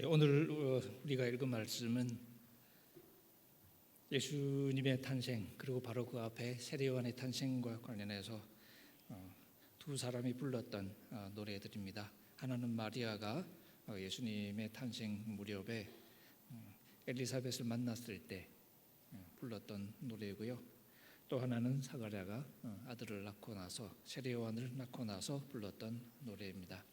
오늘 우리가 읽은 말씀은 예수님의 탄생, 그리고 바로 그 앞에 세례요한의 탄생과 관련해서 두 사람이 불렀던 노래들입니다. 하나는 마리아가 예수님의 탄생 무렵에 엘리사벳을 만났을 때 불렀던 노래이고요. 또 하나는 사가랴가 아들을 낳고 나서, 세례요한을 낳고 나서 불렀던 노래입니다.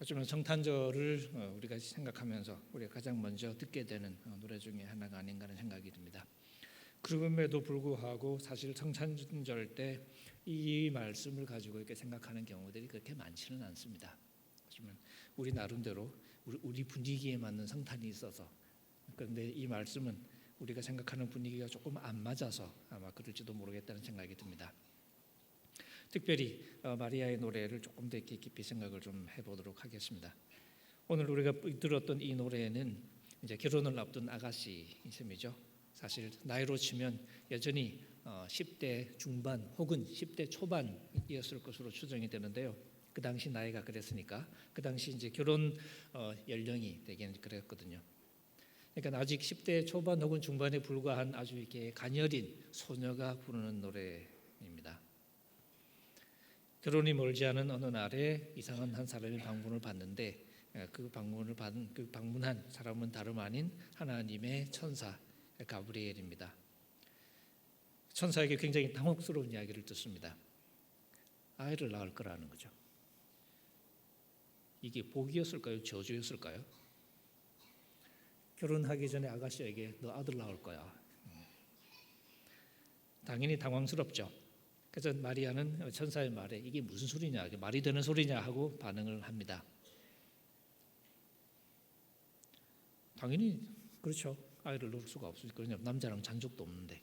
하지만 성탄절을 우리가 생각하면서 우리가 가장 먼저 듣게 되는 노래 중에 하나가 아닌가 하는 생각이 듭니다. 그럼에도 불구하고 사실 성탄절 때 이 말씀을 가지고 이렇게 생각하는 경우들이 그렇게 많지는 않습니다. 하지만 우리 나름대로 우리 분위기에 맞는 성탄이 있어서, 그런데 이 말씀은 우리가 생각하는 분위기가 조금 안 맞아서 아마 그럴지도 모르겠다는 생각이 듭니다. 특별히 마리아의 노래를 조금 더 깊이 생각을 좀 해보도록 하겠습니다. 오늘 우리가 들었던 이 노래는 이제 결혼을 앞둔 아가씨 셈이죠. 사실 나이로 치면 여전히 10대 중반 혹은 10대 초반이었을 것으로 추정이 되는데요. 그 당시 나이가 그랬으니까 그 당시 이제 결혼 연령이 되긴 그랬거든요. 그러니까 아직 10대 초반 혹은 중반에 불과한 아주 이렇게 가녀린 소녀가 부르는 노래입니다. 결혼이 멀지 않은 어느 날에 이상한 한 사람이 방문을 받는데 그 방문한 사람은 다름 아닌 하나님의 천사 가브리엘입니다. 천사에게 굉장히 당혹스러운 이야기를 듣습니다. 아이를 낳을 거라는 거죠. 이게 복이었을까요? 저주였을까요? 결혼하기 전에 아가씨에게 너 아들 낳을 거야. 당연히 당황스럽죠. 그래서 마리아는 천사의 말에 이게 무슨 소리냐, 이게 말이 되는 소리냐 하고 반응을 합니다. 당연히 그렇죠. 아이를 낳을 수가 없으니까. 남자랑 잔 적도 없는데.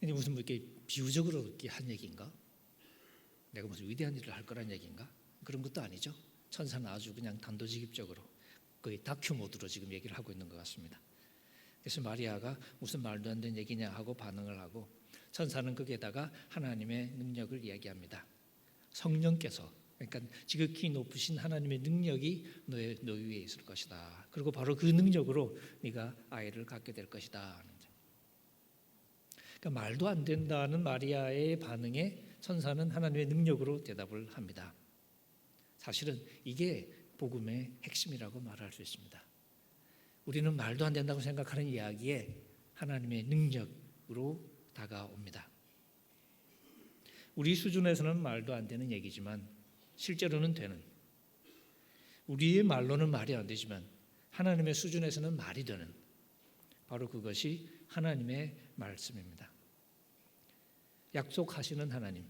이게 무슨 이렇게 비유적으로 이렇게 한 얘기인가? 내가 무슨 위대한 일을 할 거란 얘기인가? 그런 것도 아니죠. 천사는 아주 그냥 단도직입적으로 거의 다큐 모드로 지금 얘기를 하고 있는 것 같습니다. 그래서 마리아가 무슨 말도 안 되는 얘기냐 하고 반응을 하고, 천사는 거기에다가 하나님의 능력을 이야기합니다. 성령께서, 그러니까 지극히 높으신 하나님의 능력이 너 위에 있을 것이다. 그리고 바로 그 능력으로 네가 아이를 갖게 될 것이다. 그러니까 말도 안 된다는 마리아의 반응에 천사는 하나님의 능력으로 대답을 합니다. 사실은 이게 복음의 핵심이라고 말할 수 있습니다. 우리는 말도 안 된다고 생각하는 이야기에 하나님의 능력으로 다가옵니다. 우리 수준에서는 말도 안 되는 얘기지만 실제로는 되는, 우리의 말로는 말이 안 되지만 하나님의 수준에서는 말이 되는, 바로 그것이 하나님의 말씀입니다. 약속하시는 하나님,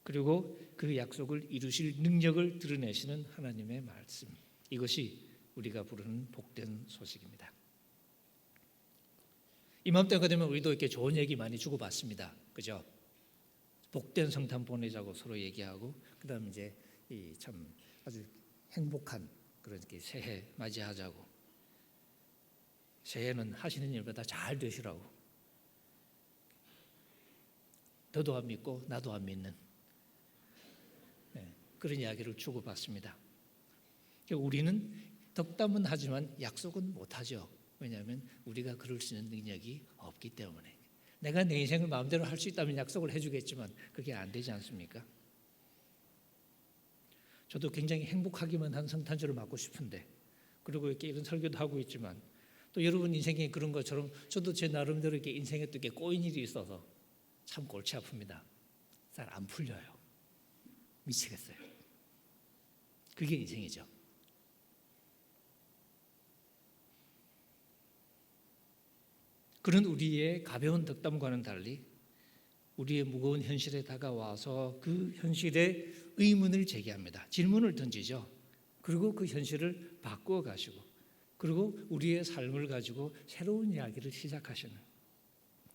그리고 그 약속을 이루실 능력을 드러내시는 하나님의 말씀, 이것이 우리가 부르는 복된 소식입니다. 이맘때가 되면 우리도 이렇게 좋은 얘기 많이 주고받습니다. 그죠? 복된 성탄 보내자고 서로 얘기하고, 그다음 이제 참 아주 행복한 그런 새해 맞이하자고, 새해는 하시는 일보다 잘 되시라고, 너도 안 믿고 나도 안 믿는 그런 이야기를 주고받습니다. 우리는 덕담은 하지만 약속은 못하죠. 왜냐하면 우리가 그럴 수 있는 능력이 없기 때문에. 내가 내 인생을 마음대로 할 수 있다면 약속을 해주겠지만 그게 안 되지 않습니까? 저도 굉장히 행복하기만 한 성탄절을 맞고 싶은데, 그리고 이렇게 이런 설교도 하고 있지만, 또 여러분 인생에 그런 것처럼 저도 제 나름대로 이렇게 인생에 또 이렇게 꼬인 일이 있어서 참 골치 아픕니다. 잘 안 풀려요. 미치겠어요. 그게 인생이죠. 그런 우리의 가벼운 덕담과는 달리 우리의 무거운 현실에 다가와서 그 현실에 의문을 제기합니다. 질문을 던지죠. 그리고 그 현실을 바꾸어 가시고, 그리고 우리의 삶을 가지고 새로운 이야기를 시작하시는,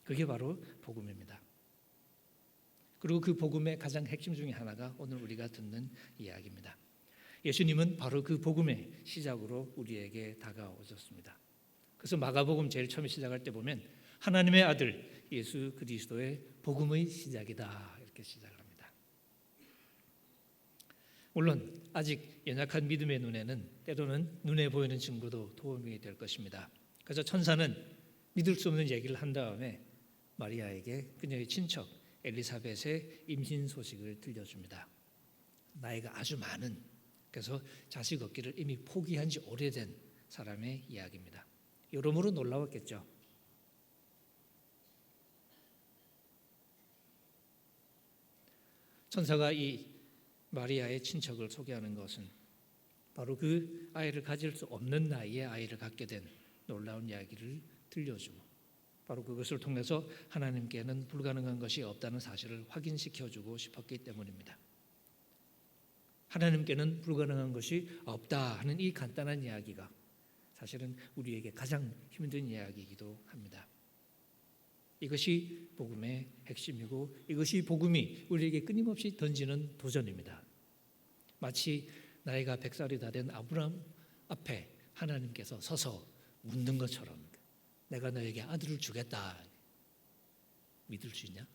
그게 바로 복음입니다. 그리고 그 복음의 가장 핵심 중에 하나가 오늘 우리가 듣는 이야기입니다. 예수님은 바로 그 복음의 시작으로 우리에게 다가오셨습니다. 그래서 마가복음 제일 처음에 시작할 때 보면 하나님의 아들 예수 그리스도의 복음의 시작이다, 이렇게 시작을 합니다. 물론 아직 연약한 믿음의 눈에는 때로는 눈에 보이는 증거도 도움이 될 것입니다. 그래서 천사는 믿을 수 없는 얘기를 한 다음에 마리아에게 그녀의 친척 엘리사벳의 임신 소식을 들려줍니다. 나이가 아주 많은, 그래서 자식 얻기를 이미 포기한 지 오래된 사람의 이야기입니다. 여러모로 놀라웠겠죠. 천사가 이 마리아의 친척을 소개하는 것은 바로 그 아이를 가질 수 없는 나이에 아이를 갖게 된 놀라운 이야기를 들려주고, 바로 그것을 통해서 하나님께는 불가능한 것이 없다는 사실을 확인시켜주고 싶었기 때문입니다. 하나님께는 불가능한 것이 없다 하는 이 간단한 이야기가 사실은 우리에게 가장 힘든 이야기이기도 합니다. 이것이 복음의 핵심이고 이것이 복음이 우리에게 끊임없이 던지는 도전입니다. 마치 나이가 100살이 다 된 아브라함 앞에 하나님께서 서서 묻는 것처럼 내가 너에게 아들을 주겠다. 믿을 수 있냐?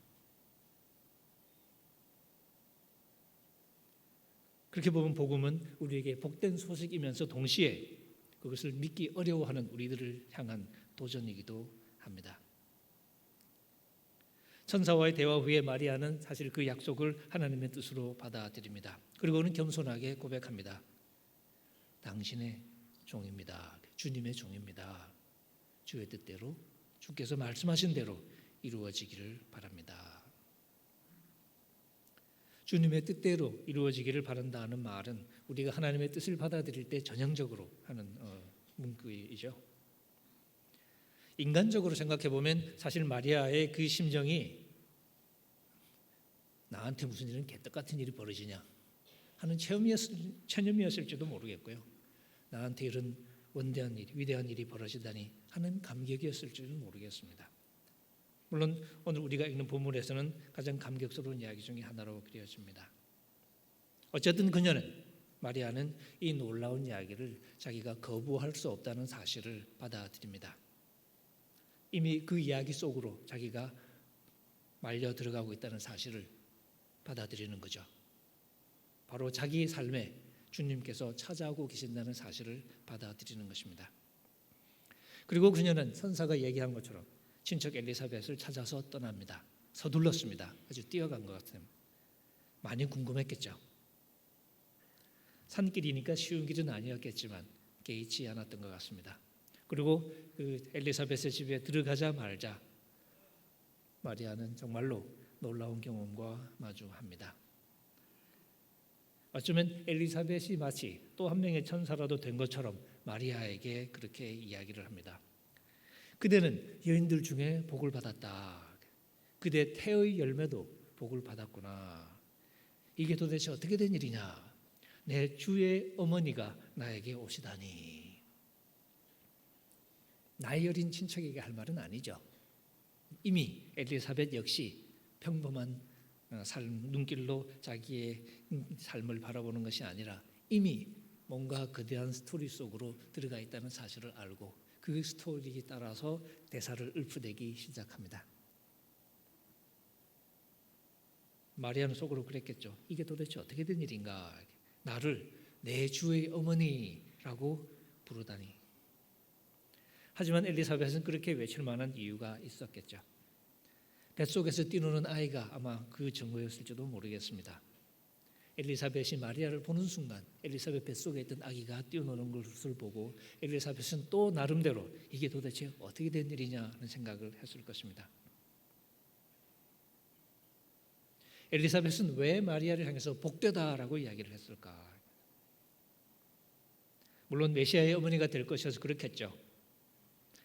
그렇게 보면 복음은 우리에게 복된 소식이면서 동시에 그것을 믿기 어려워하는 우리들을 향한 도전이기도 합니다. 천사와의 대화 후에 마리아는 사실 그 약속을 하나님의 뜻으로 받아들입니다. 그리고는 겸손하게 고백합니다. 당신의 종입니다. 주님의 종입니다. 주의 뜻대로, 주께서 말씀하신 대로 이루어지기를 바랍니다. 주님의 뜻대로 이루어지기를 바란다는 말은 우리가 하나님의 뜻을 받아들일 때 전형적으로 하는 문구이죠. 인간적으로 생각해 보면 사실 마리아의 그 심정이 나한테 무슨 일은 개떡 같은 일이 벌어지냐 하는 체념이었을지도 모르겠고요. 나한테 이런 원대한 일, 위대한 일이 벌어지다니 하는 감격이었을지도 모르겠습니다. 물론 오늘 우리가 읽는 본문에서는 가장 감격스러운 이야기 중에 하나로 그려집니다. 어쨌든 그녀는, 마리아는 이 놀라운 이야기를 자기가 거부할 수 없다는 사실을 받아들입니다. 이미 그 이야기 속으로 자기가 말려 들어가고 있다는 사실을 받아들이는 거죠. 바로 자기 삶에 주님께서 찾아오고 계신다는 사실을 받아들이는 것입니다. 그리고 그녀는 선사가 얘기한 것처럼 친척 엘리사벳을 찾아서 떠납니다. 서둘렀습니다. 아주 뛰어간 것 같아요. 많이 궁금했겠죠. 산길이니까 쉬운 길은 아니었겠지만 개의치 않았던 것 같습니다. 그리고 그 엘리사벳의 집에 들어가자 말자 마리아는 정말로 놀라운 경험과 마주합니다. 어쩌면 엘리사벳이 마치 또 한 명의 천사라도 된 것처럼 마리아에게 그렇게 이야기를 합니다. 그대는 여인들 중에 복을 받았다. 그대 태의 열매도 복을 받았구나. 이게 도대체 어떻게 된 일이냐. 내 주의 어머니가 나에게 오시다니. 나이 어린 친척에게 할 말은 아니죠. 이미 엘리사벳 역시 평범한 눈길로 자기의 삶을 바라보는 것이 아니라 이미 뭔가 거대한 스토리 속으로 들어가 있다는 사실을 알고 그 스토리에 따라서 대사를 읊어대기 시작합니다. 마리아는 속으로 그랬겠죠. 이게 도대체 어떻게 된 일인가. 나를 내 주의 어머니라고 부르다니. 하지만 엘리사벳은 그렇게 외칠 만한 이유가 있었겠죠. 뱃속에서 뛰노는 아이가 아마 그 증거였을지도 모르겠습니다. 엘리사벳이 마리아를 보는 순간 엘리사벳 뱃속에 있던 아기가 뛰어노는 것을 보고 엘리사벳은 또 나름대로 이게 도대체 어떻게 된 일이냐 하는 생각을 했을 것입니다. 엘리사벳은 왜 마리아를 향해서 복되다라고 이야기를 했을까? 물론 메시아의 어머니가 될 것이어서 그렇겠죠.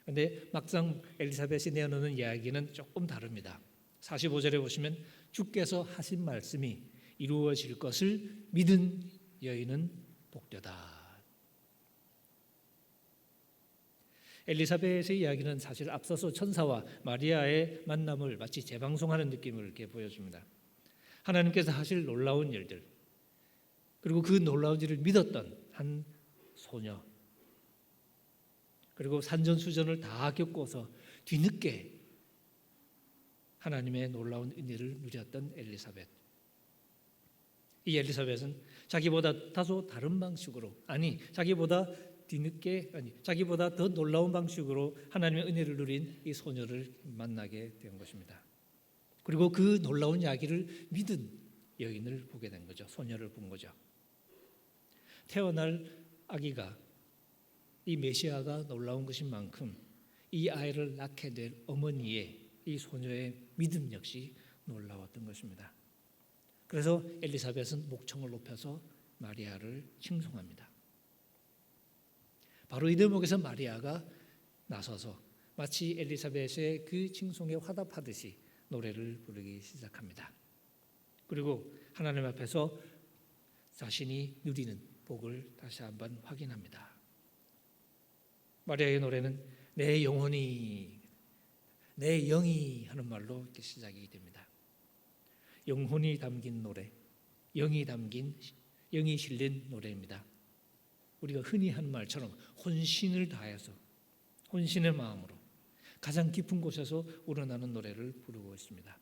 그런데 막상 엘리사벳이 내어놓는 이야기는 조금 다릅니다. 45절에 보시면 주께서 하신 말씀이 이루어질 것을 믿은 여인은 복되다. 엘리사벳의 이야기는 사실 앞서서 천사와 마리아의 만남을 마치 재방송하는 느낌을 이렇게 보여줍니다. 하나님께서 하실 놀라운 일들, 그리고 그 놀라운 일을 믿었던 한 소녀, 그리고 산전수전을 다 겪고서 뒤늦게 하나님의 놀라운 은혜를 누렸던 엘리사벳. 이 엘리사벳은 자기보다 다소 다른 방식으로, 자기보다 더 놀라운 방식으로 하나님의 은혜를 누린 이 소녀를 만나게 된 것입니다. 그리고 그 놀라운 이야기를 믿은 여인을 보게 된 거죠. 소녀를 본 거죠. 태어날 아기가, 이 메시아가 놀라운 것인 만큼 이 아이를 낳게 될 어머니의, 이 소녀의 믿음 역시 놀라웠던 것입니다. 그래서 엘리사벳은 목청을 높여서 마리아를 칭송합니다. 바로 이 대목에서 마리아가 나서서 마치 엘리사벳의 그 칭송에 화답하듯이 노래를 부르기 시작합니다. 그리고 하나님 앞에서 자신이 누리는 복을 다시 한번 확인합니다. 마리아의 노래는 내 영혼이, 내 영이 하는 말로 이렇게 시작이 됩니다. 영혼이 담긴 노래, 영이 실린 노래입니다. 우리가 흔히 하는 말처럼 혼신을 다해서, 혼신의 마음으로 가장 깊은 곳에서 우러나는 노래를 부르고 있습니다.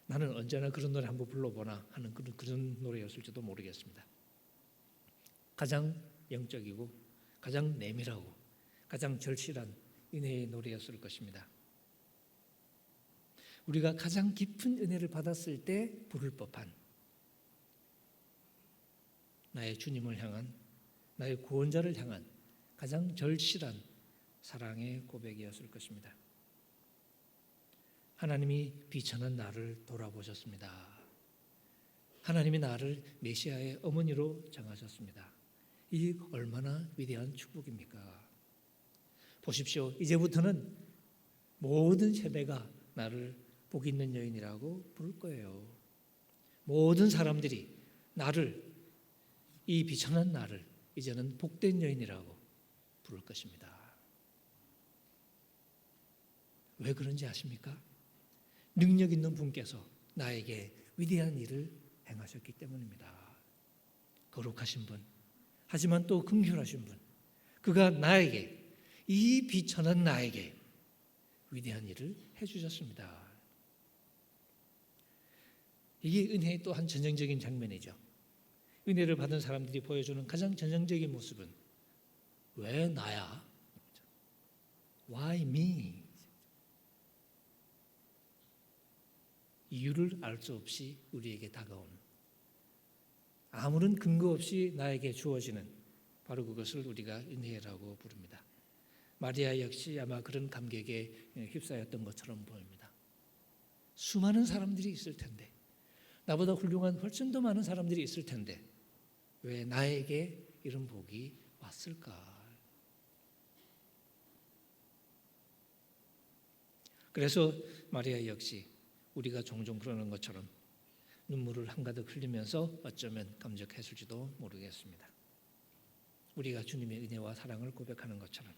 나는 언제나 그런 노래 한번 불러보나 하는 그런 노래였을지도 모르겠습니다. 가장 영적이고 가장 내밀하고 가장 절실한 은혜의 노래였을 것입니다. 우리가 가장 깊은 은혜를 받았을 때 부를 법한 나의 주님을 향한, 나의 구원자를 향한 가장 절실한 사랑의 고백이었을 것입니다. 하나님이 비천한 나를 돌아보셨습니다. 하나님이 나를 메시아의 어머니로 정하셨습니다. 이 얼마나 위대한 축복입니까? 보십시오. 이제부터는 모든 세대가 나를 복 있는 여인이라고 부를 거예요. 모든 사람들이 나를, 이 비천한 나를 이제는 복된 여인이라고 부를 것입니다. 왜 그런지 아십니까? 능력 있는 분께서 나에게 위대한 일을 행하셨기 때문입니다. 거룩하신 분, 하지만 또 긍휼하신 분, 그가 나에게, 이 비천한 나에게 위대한 일을 해주셨습니다. 이게 은혜의 또 한 전형적인 장면이죠. 은혜를 받은 사람들이 보여주는 가장 전형적인 모습은 왜 나야? Why me? 이유를 알 수 없이 우리에게 다가오는, 아무런 근거 없이 나에게 주어지는 바로 그것을 우리가 은혜라고 부릅니다. 마리아 역시 아마 그런 감격에 휩싸였던 것처럼 보입니다. 수많은 사람들이 있을 텐데, 나보다 훌륭한 훨씬 더 많은 사람들이 있을 텐데 왜 나에게 이런 복이 왔을까? 그래서 마리아 역시 우리가 종종 그러는 것처럼 눈물을 한가득 흘리면서 어쩌면 감격했을지도 모르겠습니다. 우리가 주님의 은혜와 사랑을 고백하는 것처럼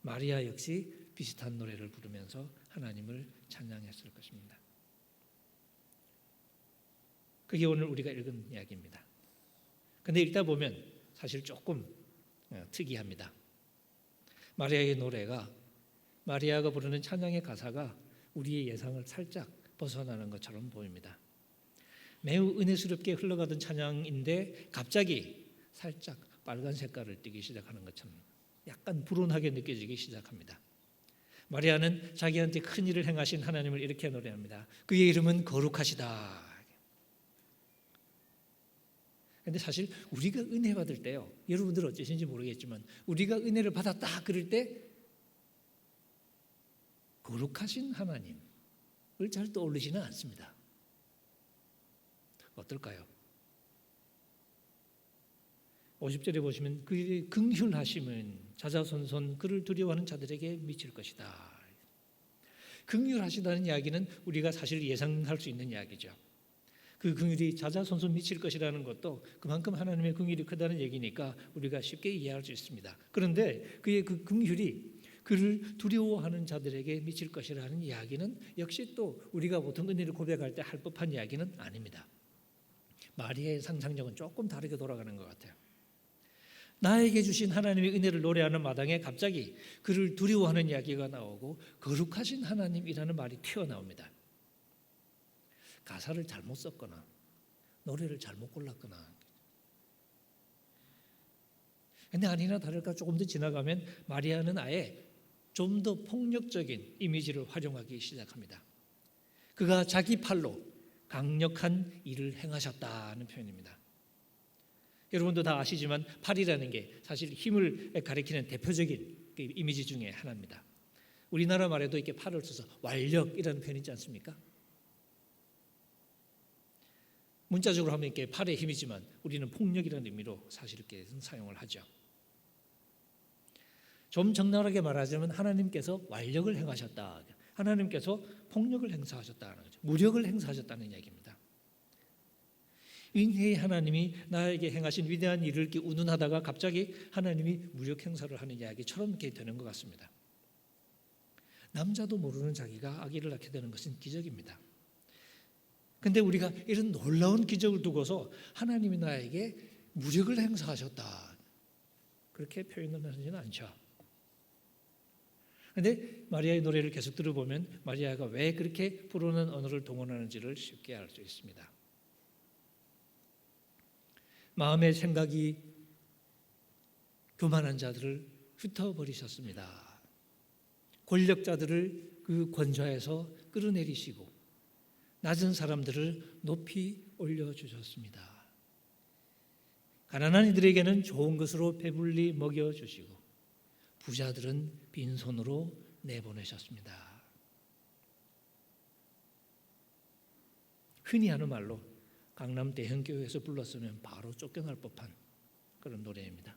마리아 역시 비슷한 노래를 부르면서 하나님을 찬양했을 것입니다. 그게 오늘 우리가 읽은 이야기입니다. 그런데 읽다 보면 사실 조금 특이합니다. 마리아의 노래가, 마리아가 부르는 찬양의 가사가 우리의 예상을 살짝 벗어나는 것처럼 보입니다. 매우 은혜스럽게 흘러가던 찬양인데 갑자기 살짝 빨간 색깔을 띠기 시작하는 것처럼 약간 불온하게 느껴지기 시작합니다. 마리아는 자기한테 큰 일을 행하신 하나님을 이렇게 노래합니다. 그의 이름은 거룩하시다. 그런데 사실 우리가 은혜 받을 때요, 여러분들 어떠신지 모르겠지만 우리가 은혜를 받았다 그럴 때 거룩하신 하나님을 잘 떠올리지는 않습니다. 어떨까요? 50절에 보시면 그의 긍휼하심은 자자손손 그를 두려워하는 자들에게 미칠 것이다. 긍휼하시다는 이야기는 우리가 사실 예상할 수 있는 이야기죠. 그 긍휼이 자자손손 미칠 것이라는 것도 그만큼 하나님의 긍휼이 크다는 얘기니까 우리가 쉽게 이해할 수 있습니다. 그런데 그의 그 긍휼이 그를 두려워하는 자들에게 미칠 것이라는 이야기는 역시 또 우리가 보통 은혜를 고백할 때 할 법한 이야기는 아닙니다. 마리아의 상상력은 조금 다르게 돌아가는 것 같아요. 나에게 주신 하나님의 은혜를 노래하는 마당에 갑자기 그를 두려워하는 이야기가 나오고 거룩하신 하나님이라는 말이 튀어나옵니다. 가사를 잘못 썼거나 노래를 잘못 골랐거나. 근데 아니나 다를까 조금 더 지나가면 마리아는 아예 좀 더 폭력적인 이미지를 활용하기 시작합니다. 그가 자기 팔로 강력한 일을 행하셨다는 표현입니다. 여러분도 다 아시지만 팔이라는 게 사실 힘을 가리키는 대표적인 이미지 중에 하나입니다. 우리나라 말에도 이렇게 팔을 써서 완력이라는 표현이 있지 않습니까? 문자적으로 하면 이렇게 팔의 힘이지만 우리는 폭력이라는 의미로 사실 이렇게 사용을 하죠. 좀 적나라하게 말하자면 하나님께서 완력을 행하셨다. 하나님께서 폭력을 행사하셨다는 거죠. 무력을 행사하셨다는 이야기입니다. 은혜의 하나님이 나에게 행하신 위대한 일을 이렇게 운운하다가 갑자기 하나님이 무력 행사를 하는 이야기처럼 이렇게 되는 것 같습니다. 남자도 모르는 자기가 아기를 낳게 되는 것은 기적입니다. 근데 우리가 이런 놀라운 기적을 두고서 하나님이 나에게 무력을 행사하셨다, 그렇게 표현을 하지는 않죠. 그런데 마리아의 노래를 계속 들어보면 마리아가 왜 그렇게 부르는 언어를 동원하는지를 쉽게 알 수 있습니다. 마음의 생각이 교만한 자들을 흩어버리셨습니다. 권력자들을 그 권좌에서 끌어내리시고 낮은 사람들을 높이 올려주셨습니다. 가난한 이들에게는 좋은 것으로 배불리 먹여주시고 부자들은 빈손으로 내보내셨습니다. 흔히 하는 말로 강남 대형교회에서 불렀으면 바로 쫓겨날 법한 그런 노래입니다.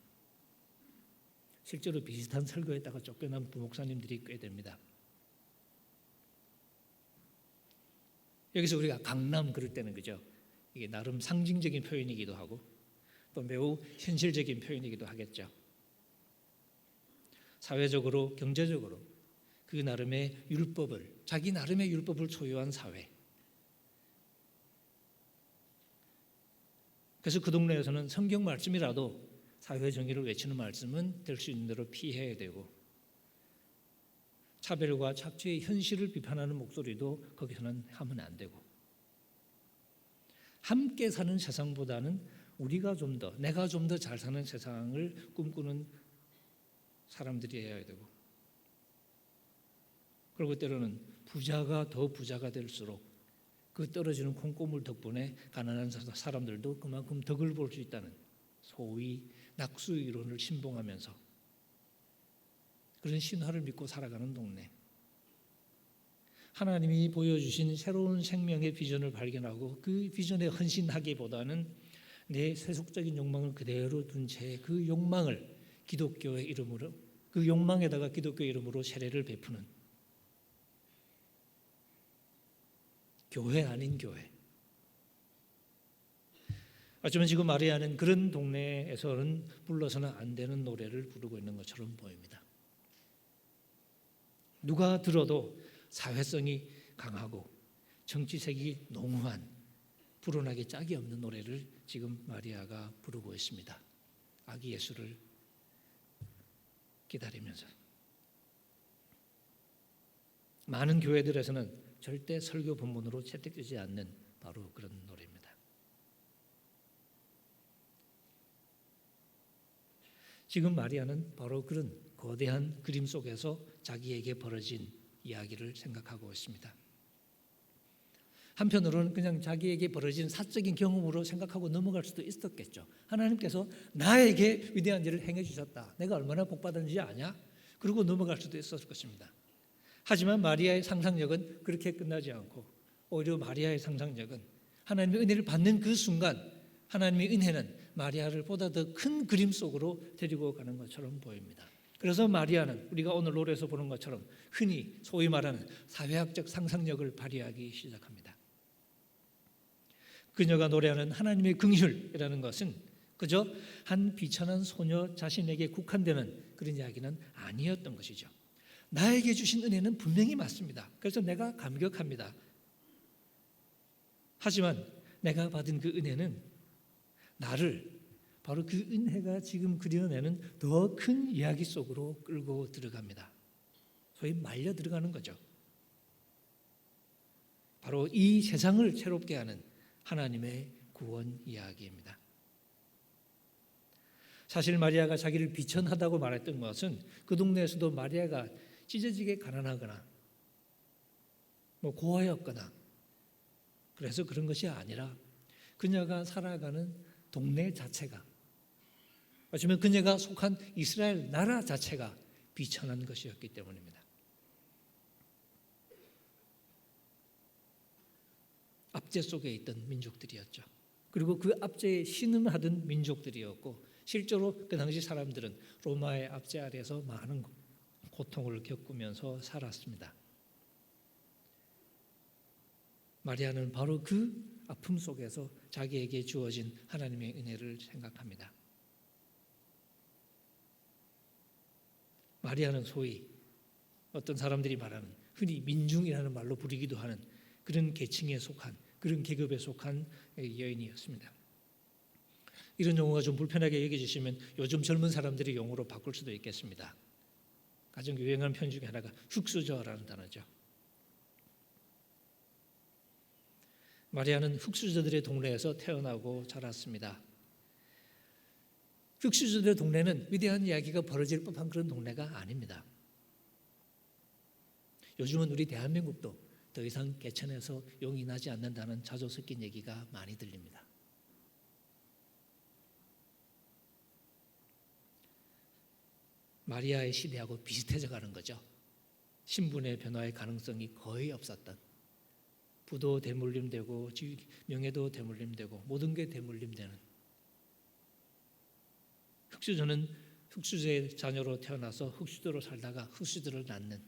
실제로 비슷한 설교에다가 쫓겨난 부목사님들이 꽤 됩니다. 여기서 우리가 강남 그럴 때는 그죠? 이게 나름 상징적인 표현이기도 하고 또 매우 현실적인 표현이기도 하겠죠. 사회적으로, 경제적으로 그 나름의 율법을, 자기 나름의 율법을 소유한 사회. 그래서 그 동네에서는 성경 말씀이라도 사회 정의를 외치는 말씀은 될 수 있는 대로 피해야 되고, 차별과 착취의 현실을 비판하는 목소리도 거기서는 하면 안 되고, 함께 사는 세상보다는 우리가 좀 더, 내가 좀 더 잘 사는 세상을 꿈꾸는 사람들이 해야 되고, 그리고 때로는 부자가 더 부자가 될수록 그 떨어지는 콩고물 덕분에 가난한 사람들도 그만큼 덕을 볼 수 있다는 소위 낙수 이론을 신봉하면서 그런 신화를 믿고 살아가는 동네. 하나님이 보여주신 새로운 생명의 비전을 발견하고 그 비전에 헌신하기보다는 내 세속적인 욕망을 그대로 둔 채 그 욕망을 기독교의 이름으로, 그 욕망에다가 기독교의 이름으로 세례를 베푸는 교회 아닌 교회. 어쩌면 지금 마리아는 그런 동네에서는 불러서는 안 되는 노래를 부르고 있는 것처럼 보입니다. 누가 들어도 사회성이 강하고 정치색이 농후한 불온하기 짝이 없는 노래를 지금 마리아가 부르고 있습니다. 아기 예수를 기다리면서. 많은 교회들에서는 절대 설교 본문으로 채택되지 않는 바로 그런 노래입니다. 지금 마리아는 바로 그런 거대한 그림 속에서 자기에게 벌어진 이야기를 생각하고 있습니다. 한편으로는 그냥 자기에게 벌어진 사적인 경험으로 생각하고 넘어갈 수도 있었겠죠. 하나님께서 나에게 위대한 일을 행해 주셨다, 내가 얼마나 복받았는지 아냐? 그러고 넘어갈 수도 있었을 것입니다. 하지만 마리아의 상상력은 그렇게 끝나지 않고 오히려 마리아의 상상력은 하나님의 은혜를 받는 그 순간 하나님의 은혜는 마리아를 보다 더 큰 그림 속으로 데리고 가는 것처럼 보입니다. 그래서 마리아는 우리가 오늘 노래에서 보는 것처럼 흔히 소위 말하는 사회학적 상상력을 발휘하기 시작합니다. 그녀가 노래하는 하나님의 긍휼이라는 것은 그저 한 비천한 소녀 자신에게 국한되는 그런 이야기는 아니었던 것이죠. 나에게 주신 은혜는 분명히 맞습니다. 그래서 내가 감격합니다. 하지만 내가 받은 그 은혜는 나를 바로 그 은혜가 지금 그려내는 더 큰 이야기 속으로 끌고 들어갑니다. 소위 말려 들어가는 거죠. 바로 이 세상을 새롭게 하는 하나님의 구원 이야기입니다. 사실 마리아가 자기를 비천하다고 말했던 것은 그 동네에서도 마리아가 찢어지게 가난하거나 고아였거나 그래서 그런 것이 아니라 그녀가 살아가는 동네 자체가, 어쩌면 그녀가 속한 이스라엘 나라 자체가 비천한 것이었기 때문입니다. 압제 속에 있던 민족들이었죠. 그리고 그 압제에 신음하던 민족들이었고, 실제로 그 당시 사람들은 로마의 압제 아래에서 많은 고통을 겪으면서 살았습니다. 마리아는 바로 그 아픔 속에서 자기에게 주어진 하나님의 은혜를 생각합니다. 마리아는 소위 어떤 사람들이 말하는, 흔히 민중이라는 말로 부르기도 하는 그런 계층에 속한, 그런 계급에 속한 여인이었습니다. 이런 용어가 좀 불편하게 여겨지시면 요즘 젊은 사람들이 용어로 바꿀 수도 있겠습니다. 가장 유행하는 표현 중에 하나가 흙수저라는 단어죠. 마리아는 흙수저들의 동네에서 태어나고 자랐습니다. 흙수저들의 동네는 위대한 이야기가 벌어질 법한 그런 동네가 아닙니다. 요즘은 우리 대한민국도 더 이상 개천에서 용이 나지 않는다는 자조 섞인 얘기가 많이 들립니다. 마리아의 시대하고 비슷해져 가는 거죠. 신분의 변화의 가능성이 거의 없었던, 부도 대물림되고 명예도 대물림되고 모든 게 대물림되는, 흙수저는 흙수저의 자녀로 태어나서 흙수저로 살다가 흙수저를 낳는,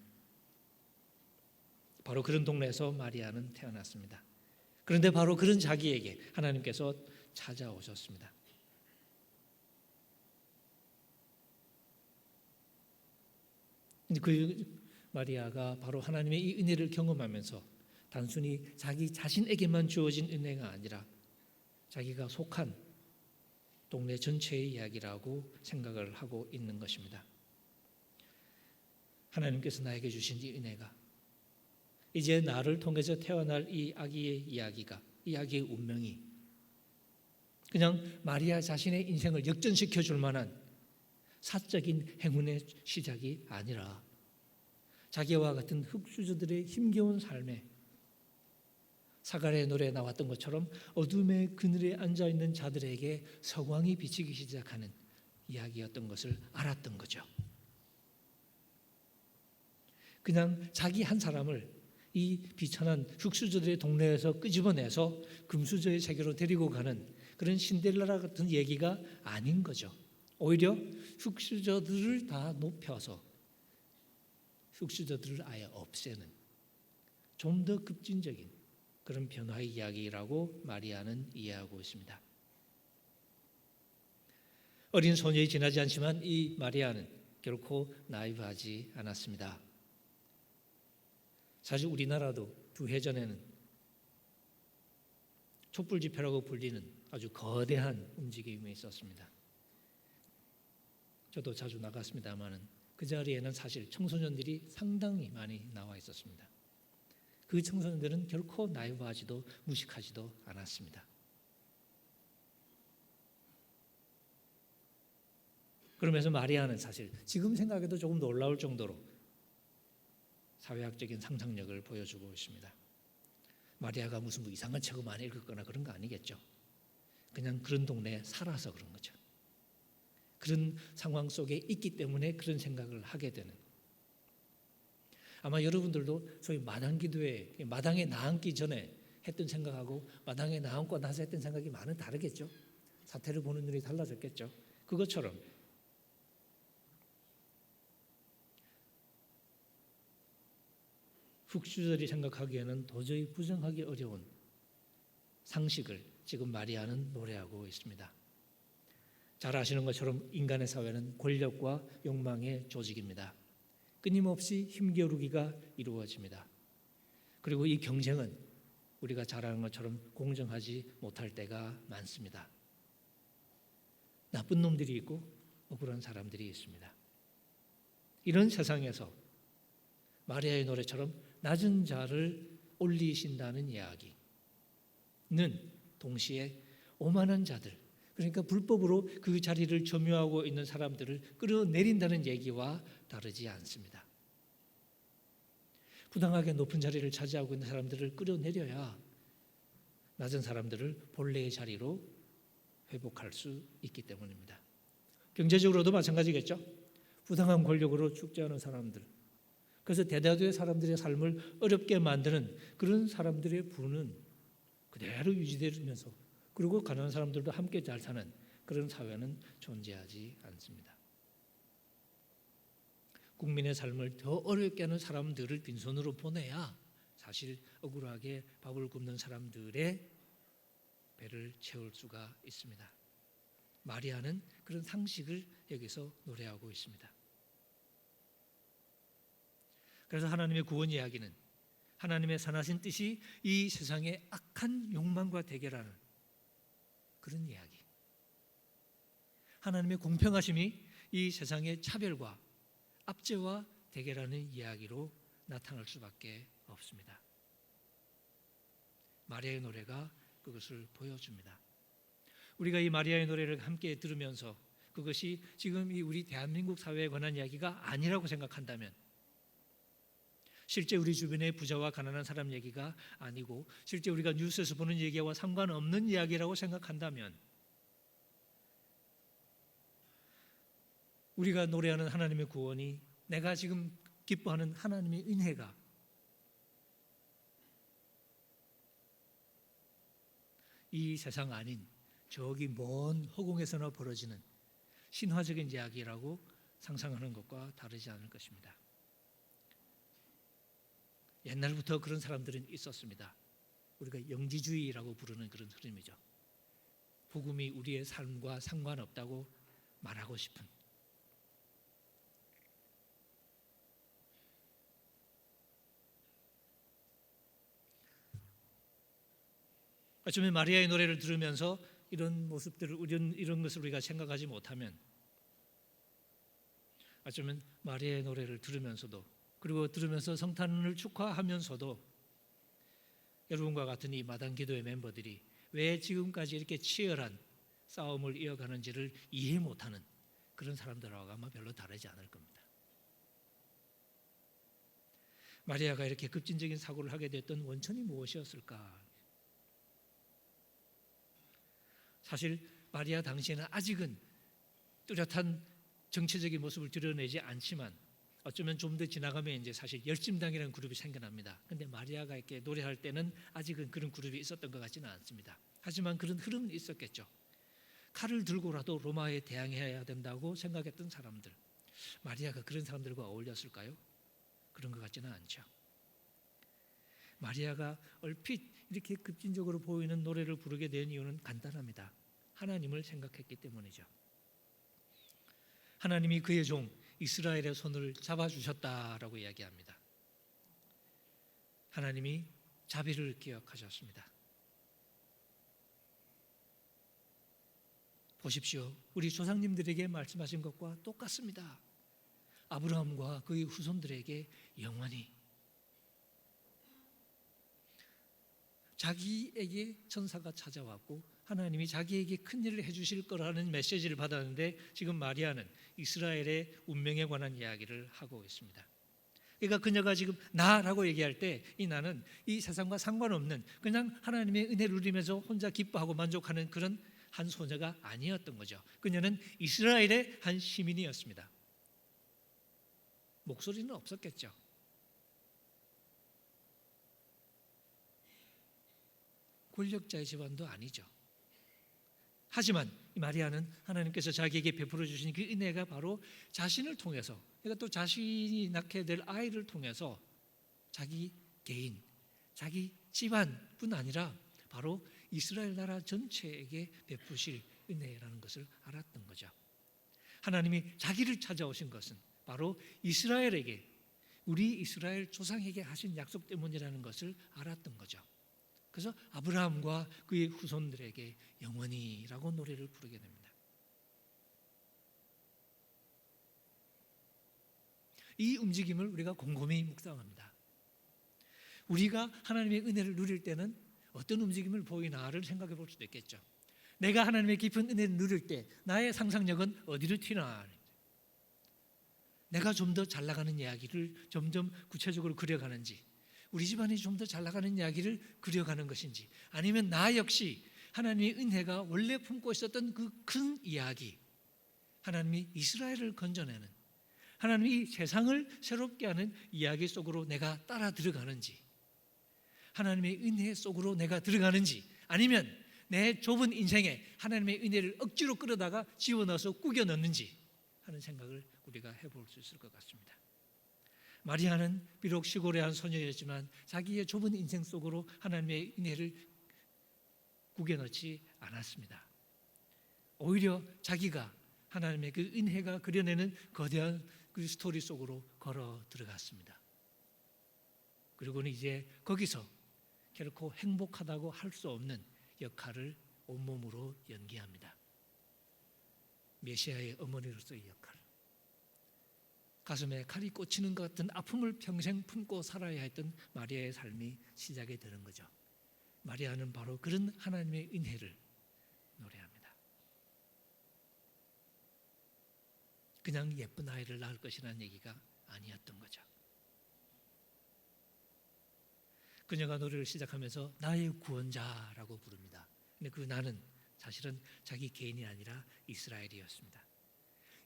바로 그런 동네에서 마리아는 태어났습니다. 그런데 바로 그런 자기에게 하나님께서 찾아오셨습니다. 그 마리아가 바로 하나님의 이 은혜를 경험하면서 단순히 자기 자신에게만 주어진 은혜가 아니라 자기가 속한 동네 전체의 이야기라고 생각을 하고 있는 것입니다. 하나님께서 나에게 주신 이 은혜가, 이제 나를 통해서 태어날 이 아기의 이야기가, 이 아기의 운명이 그냥 마리아 자신의 인생을 역전시켜 줄 만한 사적인 행운의 시작이 아니라 자기와 같은 흙수저들의 힘겨운 삶에, 사가랴의 노래에 나왔던 것처럼 어둠의 그늘에 앉아있는 자들에게 서광이 비치기 시작하는 이야기였던 것을 알았던 거죠. 그냥 자기 한 사람을 이 비천한 흙수저들의 동네에서 끄집어내서 금수저의 세계로 데리고 가는 그런 신데렐라 같은 얘기가 아닌 거죠. 오히려 흙수저들을 다 높여서 흙수저들을 아예 없애는 좀 더 급진적인 그런 변화의 이야기라고 마리아는 이해하고 있습니다. 어린 소녀이 지나지 않지만 이 마리아는 결코 나이브하지 않았습니다. 사실 우리나라도 두 해 전에는 촛불 집회라고 불리는 아주 거대한 움직임이 있었습니다. 저도 자주 나갔습니다마는 그 자리에는 사실 청소년들이 상당히 많이 나와 있었습니다. 그 청소년들은 결코 나이브하지도 무식하지도 않았습니다. 그러면서 마리아는 사실 지금 생각해도 조금 놀라울 정도로 사회학적인 상상력을 보여주고 있습니다. 마리아가 무슨 이상한 책을 많이 읽었거나 그런 거 아니겠죠. 그냥 그런 동네에 살아서 그런 거죠. 그런 상황 속에 있기 때문에 그런 생각을 하게 되는, 아마 여러분들도 소위 마당 기도회, 마당에 나앉기 전에 했던 생각하고 마당에 나앉고 나서 했던 생각이 많이 다르겠죠. 사태를 보는 눈이 달라졌겠죠. 그것처럼 흙수저들이 생각하기에는 도저히 부정하기 어려운 상식을 지금 마리아는 노래하고 있습니다. 잘 아시는 것처럼 인간의 사회는 권력과 욕망의 조직입니다. 끊임없이 힘겨루기가 이루어집니다. 그리고 이 경쟁은 우리가 잘 아는 것처럼 공정하지 못할 때가 많습니다. 나쁜 놈들이 있고 억울한 사람들이 있습니다. 이런 세상에서 마리아의 노래처럼 낮은 자를 올리신다는 이야기는 동시에 오만한 자들, 그러니까 불법으로 그 자리를 점유하고 있는 사람들을 끌어내린다는 얘기와 다르지 않습니다. 부당하게 높은 자리를 차지하고 있는 사람들을 끌어내려야 낮은 사람들을 본래의 자리로 회복할 수 있기 때문입니다. 경제적으로도 마찬가지겠죠. 부당한 권력으로 축제하는 사람들, 그래서 대다수의 사람들의 삶을 어렵게 만드는 그런 사람들의 부는 그대로 유지되면서, 그리고 가난한 사람들도 함께 잘 사는 그런 사회는 존재하지 않습니다. 국민의 삶을 더 어렵게 하는 사람들을 빈손으로 보내야 사실 억울하게 밥을 굶는 사람들의 배를 채울 수가 있습니다. 마리아는 그런 상식을 여기서 노래하고 있습니다. 그래서 하나님의 구원 이야기는 하나님의 선하신 뜻이 이 세상의 악한 욕망과 대결하는 그런 이야기, 하나님의 공평하심이 이 세상의 차별과 압제와 대결하는 이야기로 나타날 수밖에 없습니다. 마리아의 노래가 그것을 보여줍니다. 우리가 이 마리아의 노래를 함께 들으면서 그것이 지금 이 우리 대한민국 사회에 관한 이야기가 아니라고 생각한다면, 실제 우리 주변의 부자와 가난한 사람 얘기가 아니고 실제 우리가 뉴스에서 보는 얘기와 상관없는 이야기라고 생각한다면, 우리가 노래하는 하나님의 구원이, 내가 지금 기뻐하는 하나님의 은혜가 이 세상 아닌 저기 먼 허공에서나 벌어지는 신화적인 이야기라고 상상하는 것과 다르지 않을 것입니다. 옛날부터 그런 사람들은 있었습니다. 우리가 영지주의라고 부르는 그런 흐름이죠. 복음이 우리의 삶과 상관없다고 말하고 싶은, 어쩌면 마리아의 노래를 들으면서 이런 모습들을, 이런 것을 우리가 생각하지 못하면, 어쩌면 마리아의 노래를 들으면서도, 그리고 들으면서 성탄을 축하하면서도 여러분과 같은 이 마당 기도의 멤버들이 왜 지금까지 이렇게 치열한 싸움을 이어가는지를 이해 못하는 그런 사람들하고 아마 별로 다르지 않을 겁니다. 마리아가 이렇게 급진적인 사고를 하게 됐던 원천이 무엇이었을까? 사실 마리아 당시에는 아직은 뚜렷한 정치적인 모습을 드러내지 않지만, 어쩌면 좀 더 지나가면 이제 사실 열심당이라는 그룹이 생겨납니다. 그런데 마리아가 이렇게 노래할 때는 아직은 그런 그룹이 있었던 것 같지는 않습니다. 하지만 그런 흐름은 있었겠죠. 칼을 들고라도 로마에 대항해야 된다고 생각했던 사람들, 마리아가 그런 사람들과 어울렸을까요? 그런 것 같지는 않죠. 마리아가 얼핏 이렇게 급진적으로 보이는 노래를 부르게 된 이유는 간단합니다. 하나님을 생각했기 때문이죠. 하나님이 그의 종 이스라엘의 손을 잡아주셨다라고 이야기합니다. 하나님이 자비를 기억하셨습니다. 보십시오. 우리 조상님들에게 말씀하신 것과 똑같습니다. 아브라함과 그의 후손들에게 영원히, 자기에게 천사가 찾아왔고 하나님이 자기에게 큰 일을 해주실 거라는 메시지를 받았는데, 지금 마리아는 이스라엘의 운명에 관한 이야기를 하고 있습니다. 그러니까 그녀가 지금 나라고 얘기할 때 이 나는 이 세상과 상관없는 그냥 하나님의 은혜를 누리면서 혼자 기뻐하고 만족하는 그런 한 소녀가 아니었던 거죠. 그녀는 이스라엘의 한 시민이었습니다. 목소리는 없었겠죠. 권력자의 집안도 아니죠. 하지만 마리아는 하나님께서 자기에게 베풀어 주신 그 은혜가 바로 자신을 통해서, 그러니까 또 자신이 낳게 될 아이를 통해서 자기 개인, 자기 집안뿐 아니라 바로 이스라엘 나라 전체에게 베푸실 은혜라는 것을 알았던 거죠. 하나님이 자기를 찾아오신 것은 바로 이스라엘에게, 우리 이스라엘 조상에게 하신 약속 때문이라는 것을 알았던 거죠. 그래서 아브라함과 그의 후손들에게 영원히라고 노래를 부르게 됩니다. 이 움직임을 우리가 곰곰이 묵상합니다. 우리가 하나님의 은혜를 누릴 때는 어떤 움직임을 보이나를 생각해 볼 수도 있겠죠. 내가 하나님의 깊은 은혜를 누릴 때 나의 상상력은 어디로 튀나? 내가 좀 더 잘 나가는 이야기를 점점 구체적으로 그려가는지, 우리 집안이 좀 더 잘 나가는 이야기를 그려가는 것인지, 아니면 나 역시 하나님의 은혜가 원래 품고 있었던 그 큰 이야기, 하나님이 이스라엘을 건져내는, 하나님이 세상을 새롭게 하는 이야기 속으로 내가 따라 들어가는지, 하나님의 은혜 속으로 내가 들어가는지, 아니면 내 좁은 인생에 하나님의 은혜를 억지로 끌어다가 집어넣어서 꾸겨 넣는지 하는 생각을 우리가 해볼 수 있을 것 같습니다. 마리아는 비록 시골의 한 소녀였지만 자기의 좁은 인생 속으로 하나님의 은혜를 꾸겨 넣지 않았습니다. 오히려 자기가 하나님의 그 은혜가 그려내는 거대한 그 스토리 속으로 걸어 들어갔습니다. 그리고는 이제 거기서 결코 행복하다고 할 수 없는 역할을 온몸으로 연기합니다. 메시아의 어머니로서의 역할, 가슴에 칼이 꽂히는 것 같은 아픔을 평생 품고 살아야 했던 마리아의 삶이 시작이 되는 거죠. 마리아는 바로 그런 하나님의 은혜를 노래합니다. 그냥 예쁜 아이를 낳을 것이라는 얘기가 아니었던 거죠. 그녀가 노래를 시작하면서 나의 구원자라고 부릅니다. 근데 그 나는 사실은 자기 개인이 아니라 이스라엘이었습니다.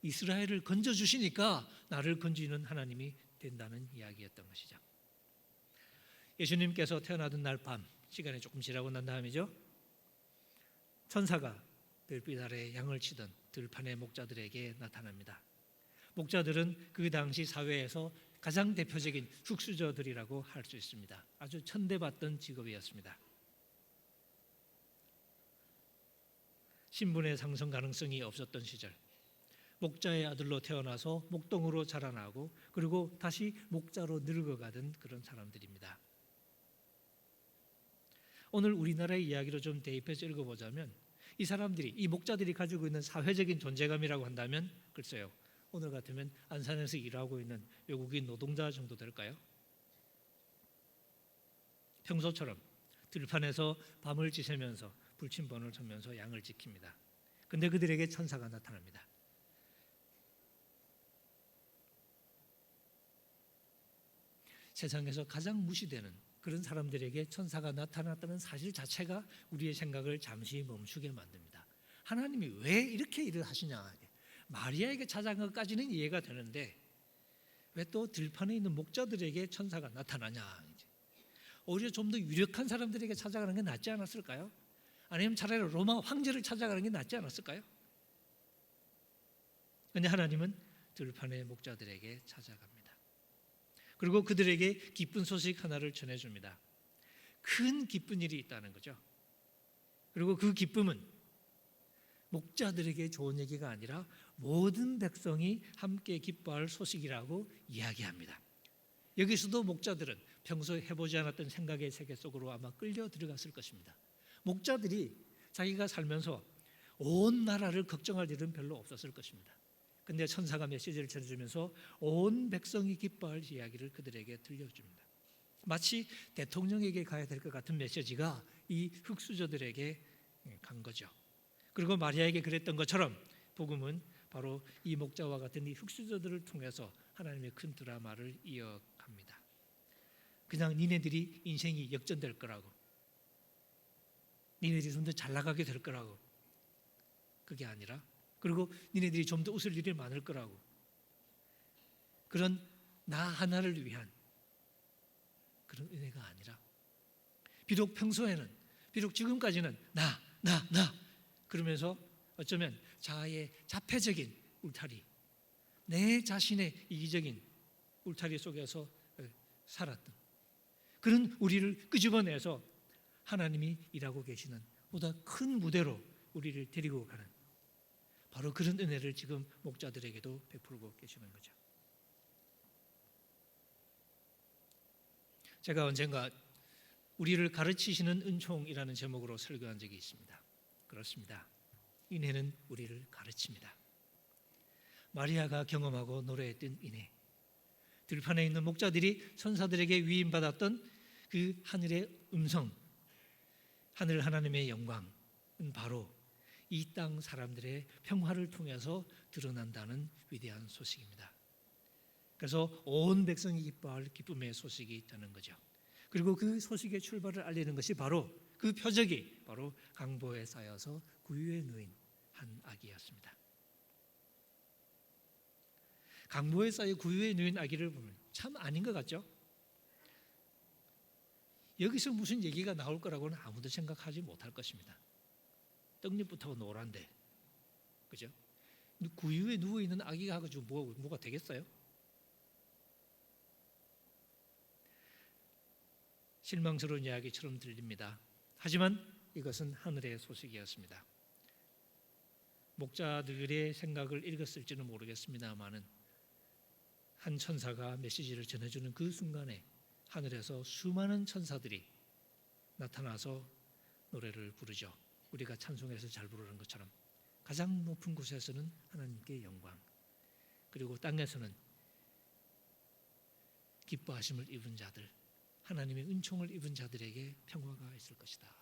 이스라엘을 건져주시니까 나를 건지는 하나님이 된다는 이야기였던 것이죠. 예수님께서 태어나던 날 밤, 시간이 조금 지나고 난 다음이죠. 천사가 들빛 아래 양을 치던 들판의 목자들에게 나타납니다. 목자들은 그 당시 사회에서 가장 대표적인 흙수저들이라고 할 수 있습니다. 아주 천대받던 직업이었습니다. 신분의 상승 가능성이 없었던 시절, 목자의 아들로 태어나서 목동으로 자라나고 그리고 다시 목자로 늙어가던 그런 사람들입니다. 오늘 우리나라의 이야기로 좀 대입해서 읽어보자면 이 사람들이, 이 목자들이 가지고 있는 사회적인 존재감이라고 한다면 글쎄요, 오늘 같으면 안산에서 일하고 있는 외국인 노동자 정도 될까요? 평소처럼 들판에서 밤을 지새면서 불침번을 서면서 양을 지킵니다. 근데 그들에게 천사가 나타납니다. 세상에서 가장 무시되는 그런 사람들에게 천사가 나타났다는 사실 자체가 우리의 생각을 잠시 멈추게 만듭니다. 하나님이 왜 이렇게 일을 하시냐? 마리아에게 찾아간 것까지는 이해가 되는데 왜 또 들판에 있는 목자들에게 천사가 나타나냐? 오히려 좀 더 유력한 사람들에게 찾아가는 게 낫지 않았을까요? 아니면 차라리 로마 황제를 찾아가는 게 낫지 않았을까요? 그런데 하나님은 들판의 목자들에게 찾아갑니다. 그리고 그들에게 기쁜 소식 하나를 전해줍니다. 큰 기쁜 일이 있다는 거죠. 그리고 그 기쁨은 목자들에게 좋은 얘기가 아니라 모든 백성이 함께 기뻐할 소식이라고 이야기합니다. 여기서도 목자들은 평소에 해보지 않았던 생각의 세계 속으로 아마 끌려 들어갔을 것입니다. 목자들이 자기가 살면서 온 나라를 걱정할 일은 별로 없었을 것입니다. 근데 천사가 메시지를 전해주면서 온 백성이 기뻐할 이야기를 그들에게 들려줍니다. 마치 대통령에게 가야 될 것 같은 메시지가 이 흙수저들에게 간 거죠. 그리고 마리아에게 그랬던 것처럼 복음은 바로 이 목자와 같은 이 흙수저들을 통해서 하나님의 큰 드라마를 이어갑니다. 그냥 니네들이 인생이 역전될 거라고, 니네들이 좀 더 잘 나가게 될 거라고, 그게 아니라, 그리고 니네들이 좀 더 웃을 일이 많을 거라고, 그런 나 하나를 위한 그런 은혜가 아니라, 비록 평소에는, 비록 지금까지는 나 그러면서 어쩌면 자아의 자폐적인 울타리, 내 자신의 이기적인 울타리 속에서 살았던 그런 우리를 끄집어내서 하나님이 일하고 계시는 보다 큰 무대로 우리를 데리고 가는 바로 그런 은혜를 지금 목자들에게도 베풀고 계시는 거죠. 제가 언젠가 우리를 가르치시는 은총이라는 제목으로 설교한 적이 있습니다. 그렇습니다. 은혜는 우리를 가르칩니다. 마리아가 경험하고 노래했던 은혜, 들판에 있는 목자들이 천사들에게 위임받았던 그 하늘의 음성, 하늘 하나님의 영광은 바로 이 땅 사람들의 평화를 통해서 드러난다는 위대한 소식입니다. 그래서 온 백성이 기뻐할 기쁨의 소식이 되는 거죠. 그리고 그 소식의 출발을 알리는 것이 바로 그 표적이 바로 강보에 쌓여서 구유에 누인 한 아기였습니다. 강보에 쌓여 구유에 누인 아기를 보면 참 아닌 것 같죠? 여기서 무슨 얘기가 나올 거라고는 아무도 생각하지 못할 것입니다. 떡잎부터 노란데, 그죠? 구유에 누워 있는 아기가 가지고 뭐가 되겠어요? 실망스러운 이야기처럼 들립니다. 하지만 이것은 하늘의 소식이었습니다. 목자들의 생각을 읽었을지는 모르겠습니다만은 한 천사가 메시지를 전해주는 그 순간에 하늘에서 수많은 천사들이 나타나서 노래를 부르죠. 우리가 찬송에서 잘 부르는 것처럼 가장 높은 곳에서는 하나님께 영광, 그리고 땅에서는 기뻐하심을 입은 자들, 하나님의 은총을 입은 자들에게 평화가 있을 것이다.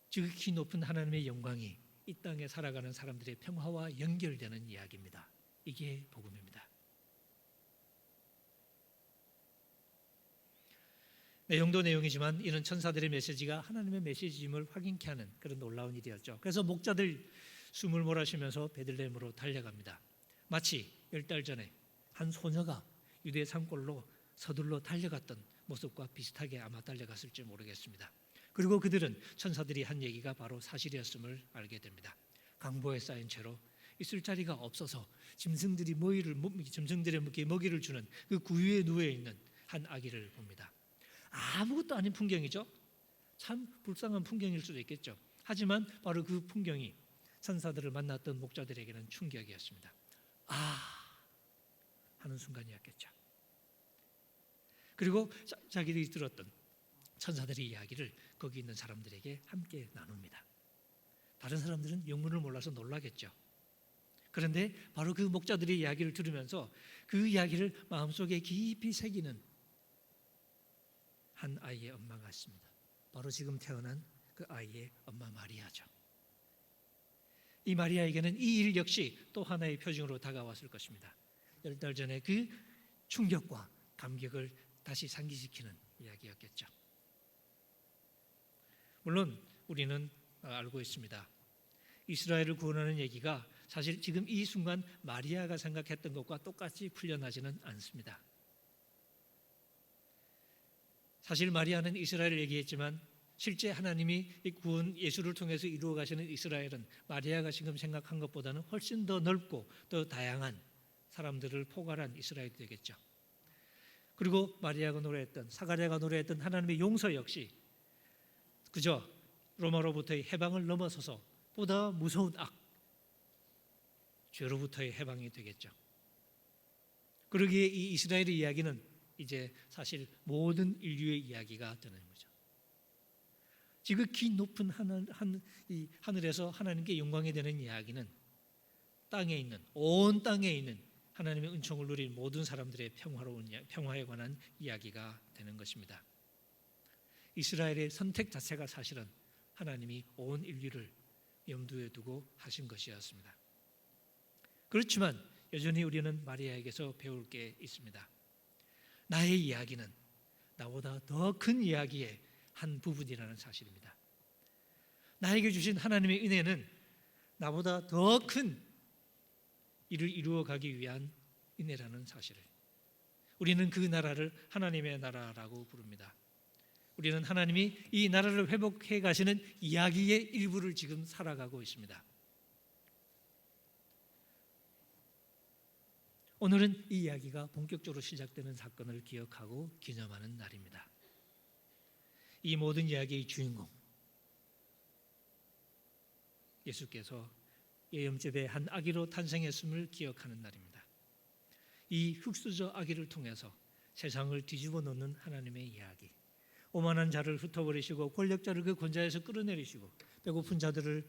지극히 높은 하나님의 영광이 이 땅에 살아가는 사람들의 평화와 연결되는 이야기입니다. 이게 복음입니다. 내용도 내용이지만 이는 천사들의 메시지가 하나님의 메시지임을 확인케 하는 그런 놀라운 일이었죠. 그래서 목자들 숨을 몰아쉬면서 베들레헴으로 달려갑니다. 마치 10달 전에 한 소녀가 유대 산골로 서둘러 달려갔던 모습과 비슷하게 아마 달려갔을지 모르겠습니다. 그리고 그들은 천사들이 한 얘기가 바로 사실이었음을 알게 됩니다. 강보에 쌓인 채로 있을 자리가 없어서 짐승들의 먹이를 주는 그 구유에 누워 있는 한 아기를 봅니다. 아무것도 아닌 풍경이죠. 참 불쌍한 풍경일 수도 있겠죠. 하지만 바로 그 풍경이 천사들을 만났던 목자들에게는 충격이었습니다. 하는 순간이었겠죠. 그리고 자기들이 들었던 천사들의 이야기를 거기 있는 사람들에게 함께 나눕니다. 다른 사람들은 영문을 몰라서 놀라겠죠. 그런데 바로 그 목자들의 이야기를 들으면서 그 이야기를 마음속에 깊이 새기는 한 아이의 엄마가 있습니다. 바로 지금 태어난 그 아이의 엄마 마리아죠. 이 마리아에게는 이 일 역시 또 하나의 표징으로 다가왔을 것입니다. 10달 전에 그 충격과 감격을 다시 상기시키는 이야기였겠죠. 물론 우리는 알고 있습니다. 이스라엘을 구원하는 얘기가 사실 지금 이 순간 마리아가 생각했던 것과 똑같이 풀려나지는 않습니다. 사실 마리아는 이스라엘을 얘기했지만 실제 하나님이 이 구원 예수를 통해서 이루어 가시는 이스라엘은 마리아가 지금 생각한 것보다는 훨씬 더 넓고 더 다양한 사람들을 포괄한 이스라엘이 되겠죠. 그리고 마리아가 노래했던, 사가랴가 노래했던 하나님의 용서 역시 그저 로마로부터의 해방을 넘어서서 보다 무서운 악, 죄로부터의 해방이 되겠죠. 그러기에 이 이스라엘의 이야기는 이제 사실 모든 인류의 이야기가 되는 거죠. 지극히 높은 하늘에서 하나님께 영광이 되는 이야기는 땅에 있는, 온 땅에 있는 하나님의 은총을 누린 모든 사람들의 평화에 관한 이야기가 되는 것입니다. 이스라엘의 선택 자체가 사실은 하나님이 온 인류를 염두에 두고 하신 것이었습니다. 그렇지만 여전히 우리는 마리아에게서 배울 게 있습니다. 나의 이야기는 나보다 더 큰 이야기의 한 부분이라는 사실입니다. 나에게 주신 하나님의 은혜는 나보다 더 큰 일을 이루어 가기 위한 은혜라는 사실을, 우리는 그 나라를 하나님의 나라라고 부릅니다. 우리는 하나님이 이 나라를 회복해 가시는 이야기의 일부를 지금 살아가고 있습니다. 오늘은 이 이야기가 본격적으로 시작되는 사건을 기억하고 기념하는 날입니다. 이 모든 이야기의 주인공 예수께서 예염제배 한 아기로 탄생했음을 기억하는 날입니다. 이 흙수저 아기를 통해서 세상을 뒤집어 놓는 하나님의 이야기, 오만한 자를 흩어버리시고 권력자를 그 권좌에서 끌어내리시고 배고픈 자들을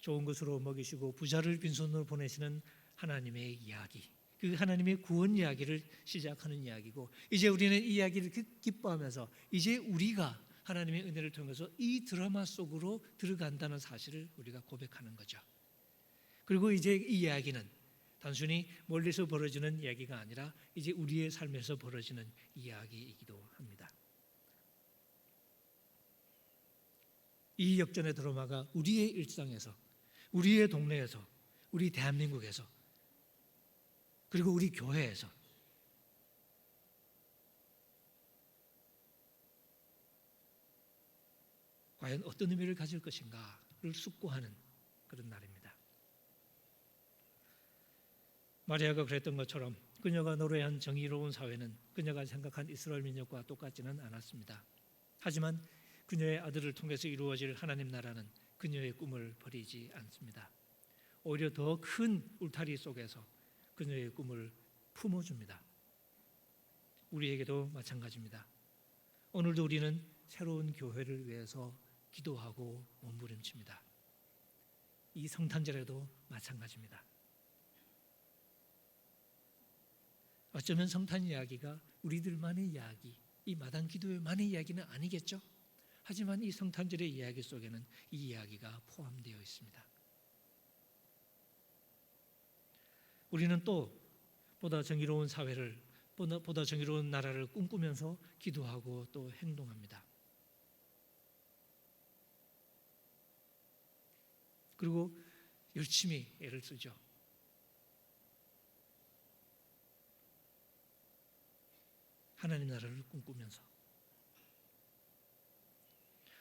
좋은 것으로 먹이시고 부자를 빈손으로 보내시는 하나님의 이야기, 그 하나님의 구원 이야기를 시작하는 이야기고, 이제 우리는 이 이야기를 기뻐하면서 이제 우리가 하나님의 은혜를 통해서 이 드라마 속으로 들어간다는 사실을 우리가 고백하는 거죠. 그리고 이제 이 이야기는 단순히 멀리서 벌어지는 이야기가 아니라 이제 우리의 삶에서 벌어지는 이야기이기도 합니다. 이 역전의 드라마가 우리의 일상에서, 우리의 동네에서, 우리 대한민국에서, 그리고 우리 교회에서 과연 어떤 의미를 가질 것인가를 숙고하는 그런 날입니다. 마리아가 그랬던 것처럼 그녀가 노래한 정의로운 사회는 그녀가 생각한 이스라엘 민족과 똑같지는 않았습니다. 하지만 그녀의 아들을 통해서 이루어질 하나님 나라는 그녀의 꿈을 버리지 않습니다. 오히려 더 큰 울타리 속에서 그녀의 꿈을 품어줍니다. 우리에게도 마찬가지입니다. 오늘도 우리는 새로운 교회를 위해서 기도하고 몸부림칩니다. 이 성탄절에도 마찬가지입니다. 어쩌면 성탄 이야기가 우리들만의 이야기, 이 마당 기도회만의 이야기는 아니겠죠? 하지만 이 성탄절의 이야기 속에는 이 이야기가 포함되어 있습니다. 우리는 또 보다 정의로운 사회를, 보다 정의로운 나라를 꿈꾸면서 기도하고 또 행동합니다. 그리고 열심히 애를 쓰죠. 하나님 나라를 꿈꾸면서.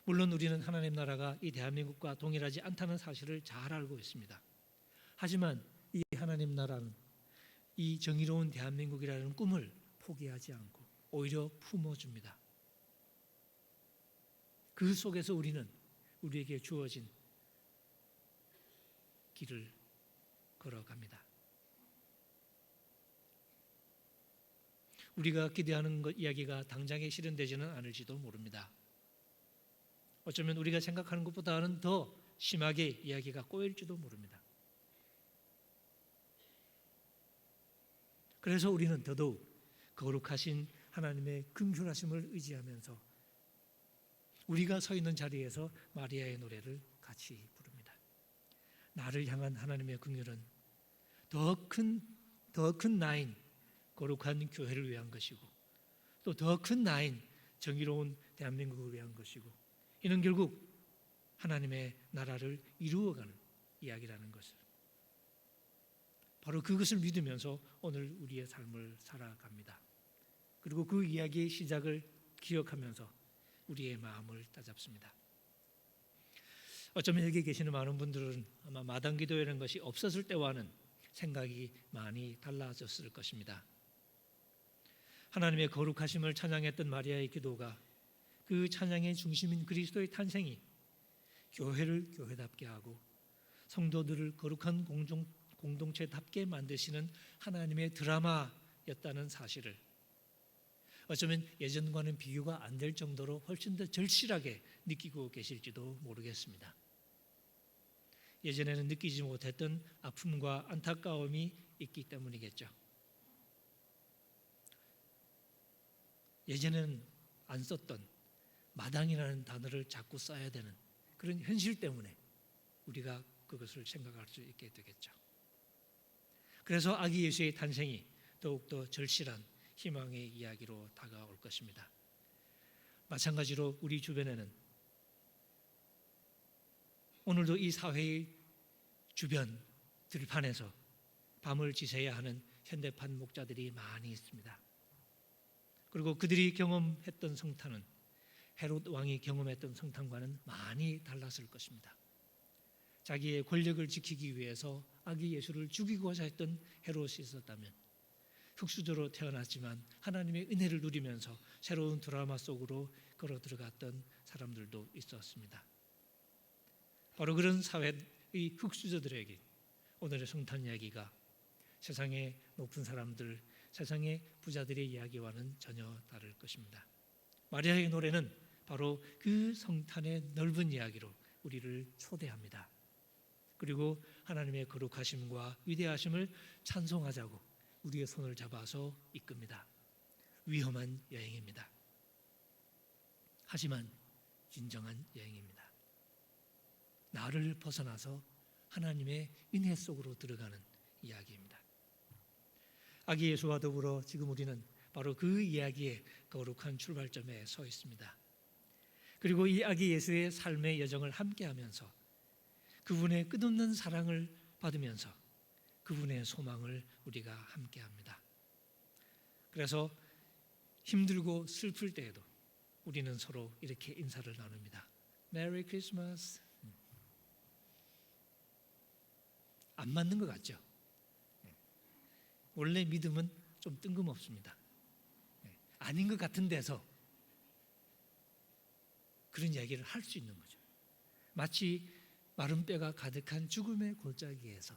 물론 우리는 하나님 나라가 이 대한민국과 동일하지 않다는 사실을 잘 알고 있습니다. 하지만 이 하나님 나라는 이 정의로운 대한민국이라는 꿈을 포기하지 않고 오히려 품어줍니다. 그 속에서 우리는 우리에게 주어진 길을 걸어갑니다. 우리가 기대하는 것 이야기가 당장에 실현되지는 않을지도 모릅니다. 어쩌면 우리가 생각하는 것보다는 더 심하게 이야기가 꼬일지도 모릅니다. 그래서 우리는 더더욱 거룩하신 하나님의 긍휼하심을 의지하면서 우리가 서 있는 자리에서 마리아의 노래를 같이 부릅니다. 나를 향한 하나님의 긍휼은 더 큰 나인 거룩한 교회를 위한 것이고 또 더 큰 나인 정의로운 대한민국을 위한 것이고 이는 결국 하나님의 나라를 이루어가는 이야기라는 것을 바로 그것을 믿으면서 오늘 우리의 삶을 살아갑니다. 그리고 그 이야기의 시작을 기억하면서 우리의 마음을 따잡습니다. 어쩌면 여기 계시는 많은 분들은 아마 마당 기도회라는 것이 없었을 때와는 생각이 많이 달라졌을 것입니다. 하나님의 거룩하심을 찬양했던 마리아의 기도가 그 찬양의 중심인 그리스도의 탄생이 교회를 교회답게 하고 성도들을 거룩한 공동체답게 만드시는 하나님의 드라마였다는 사실을 어쩌면 예전과는 비교가 안 될 정도로 훨씬 더 절실하게 느끼고 계실지도 모르겠습니다. 예전에는 느끼지 못했던 아픔과 안타까움이 있기 때문이겠죠. 예전에는 안 썼던 마당이라는 단어를 자꾸 써야 되는 그런 현실 때문에 우리가 그것을 생각할 수 있게 되겠죠. 그래서 아기 예수의 탄생이 더욱더 절실한 희망의 이야기로 다가올 것입니다. 마찬가지로 우리 주변에는 오늘도 이 사회의 주변 들판에서 밤을 지새야 하는 현대판 목자들이 많이 있습니다. 그리고 그들이 경험했던 성탄은 헤롯 왕이 경험했던 성탄과는 많이 달랐을 것입니다. 자기의 권력을 지키기 위해서 아기 예수를 죽이고자 했던 헤롯이 있었다면 흙수저로 태어났지만 하나님의 은혜를 누리면서 새로운 드라마 속으로 걸어 들어갔던 사람들도 있었습니다. 바로 그런 사회의 흙수저들에게 오늘의 성탄 이야기가 세상의 높은 사람들, 세상의 부자들의 이야기와는 전혀 다를 것입니다. 마리아의 노래는 바로 그 성탄의 넓은 이야기로 우리를 초대합니다. 그리고 하나님의 거룩하심과 위대하심을 찬송하자고 우리의 손을 잡아서 이끕니다. 위험한 여행입니다. 하지만 진정한 여행입니다. 나를 벗어나서 하나님의 은혜 속으로 들어가는 이야기입니다. 아기 예수와 더불어 지금 우리는 바로 그 이야기의 거룩한 출발점에 서 있습니다. 그리고 이 아기 예수의 삶의 여정을 함께하면서 그분의 끝없는 사랑을 받으면서 그분의 소망을 우리가 함께합니다. 그래서 힘들고 슬플 때에도 우리는 서로 이렇게 인사를 나눕니다. 메리 크리스마스. 안 맞는 것 같죠? 원래 믿음은 좀 뜬금없습니다. 아닌 것 같은 데서 그런 이야기를 할 수 있는 거죠. 마치 마른 뼈가 가득한 죽음의 골짜기에서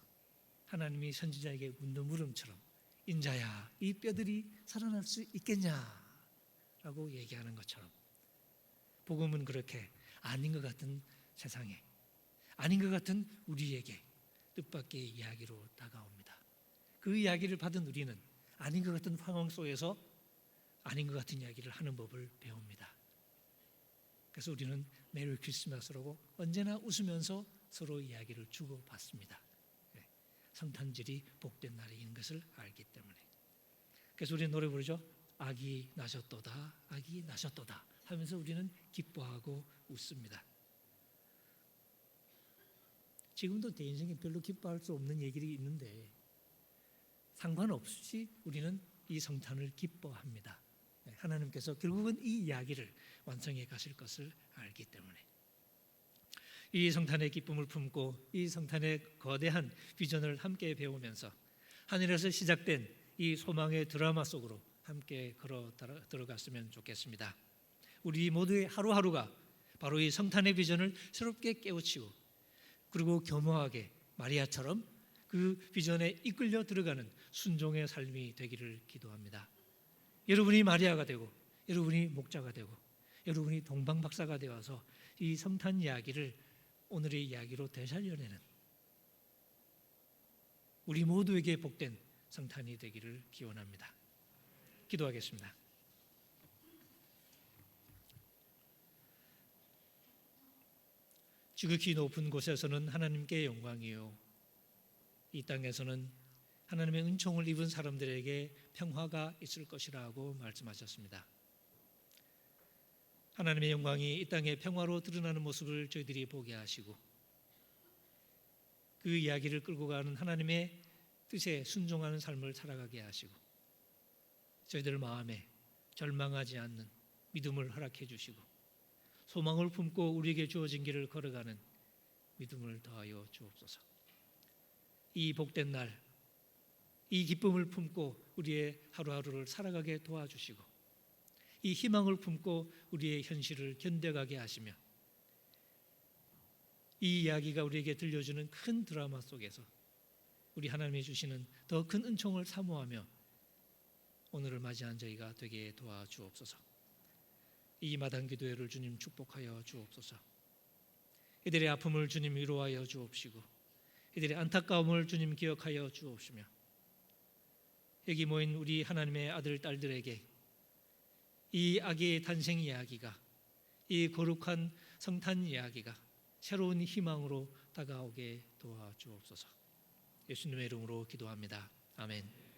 하나님이 선지자에게 묻는 물음처럼 인자야, 이 뼈들이 살아날 수 있겠냐라고 얘기하는 것처럼 복음은 그렇게 아닌 것 같은 세상에, 아닌 것 같은 우리에게 뜻밖의 이야기로 다가옵니다. 그 이야기를 받은 우리는 아닌 것 같은 상황 속에서 아닌 것 같은 이야기를 하는 법을 배웁니다. 그래서 우리는 메리 크리스마스라고 언제나 웃으면서 서로 이야기를 주고받습니다. 성탄절이 복된 날인 것을 알기 때문에. 그래서 우리는 노래 부르죠. 아기 나셨도다, 아기 나셨도다 하면서 우리는 기뻐하고 웃습니다. 지금도 내 인생에 별로 기뻐할 수 없는 얘기들이 있는데 상관없이 우리는 이 성탄을 기뻐합니다. 하나님께서 결국은 이 이야기를 완성해 가실 것을 알기 때문에. 이 성탄의 기쁨을 품고 이 성탄의 거대한 비전을 함께 배우면서 하늘에서 시작된 이 소망의 드라마 속으로 함께 걸어 들어갔으면 좋겠습니다. 우리 모두의 하루하루가 바로 이 성탄의 비전을 새롭게 깨우치고 그리고 겸허하게 마리아처럼 그 비전에 이끌려 들어가는 순종의 삶이 되기를 기도합니다. 여러분이 마리아가 되고 여러분이 목자가 되고 여러분이 동방박사가 되어서 이 성탄 이야기를 오늘의 이야기로 되살려내는 우리 모두에게 복된 성탄이 되기를 기원합니다. 기도하겠습니다. 지극히 높은 곳에서는 하나님께 영광이요 이 땅에서는 하나님의 은총을 입은 사람들에게 평화가 있을 것이라고 말씀하셨습니다. 하나님의 영광이 이 땅에 평화로 드러나는 모습을 저희들이 보게 하시고 그 이야기를 끌고 가는 하나님의 뜻에 순종하는 삶을 살아가게 하시고 저희들 마음에 절망하지 않는 믿음을 허락해 주시고 소망을 품고 우리에게 주어진 길을 걸어가는 믿음을 더하여 주옵소서. 이 복된 날, 이 기쁨을 품고 우리의 하루하루를 살아가게 도와주시고 이 희망을 품고 우리의 현실을 견뎌가게 하시며 이 이야기가 우리에게 들려주는 큰 드라마 속에서 우리 하나님이 주시는 더 큰 은총을 사모하며 오늘을 맞이한 저희가 되게 도와주옵소서. 이 마당 기도회를 주님 축복하여 주옵소서. 이들의 아픔을 주님 위로하여 주옵시고 이들의 안타까움을 주님 기억하여 주옵시며 여기 모인 우리 하나님의 아들 딸들에게 이 아기의 탄생 이야기가 이 거룩한 성탄 이야기가 새로운 희망으로 다가오게 도와주옵소서. 예수님의 이름으로 기도합니다. 아멘.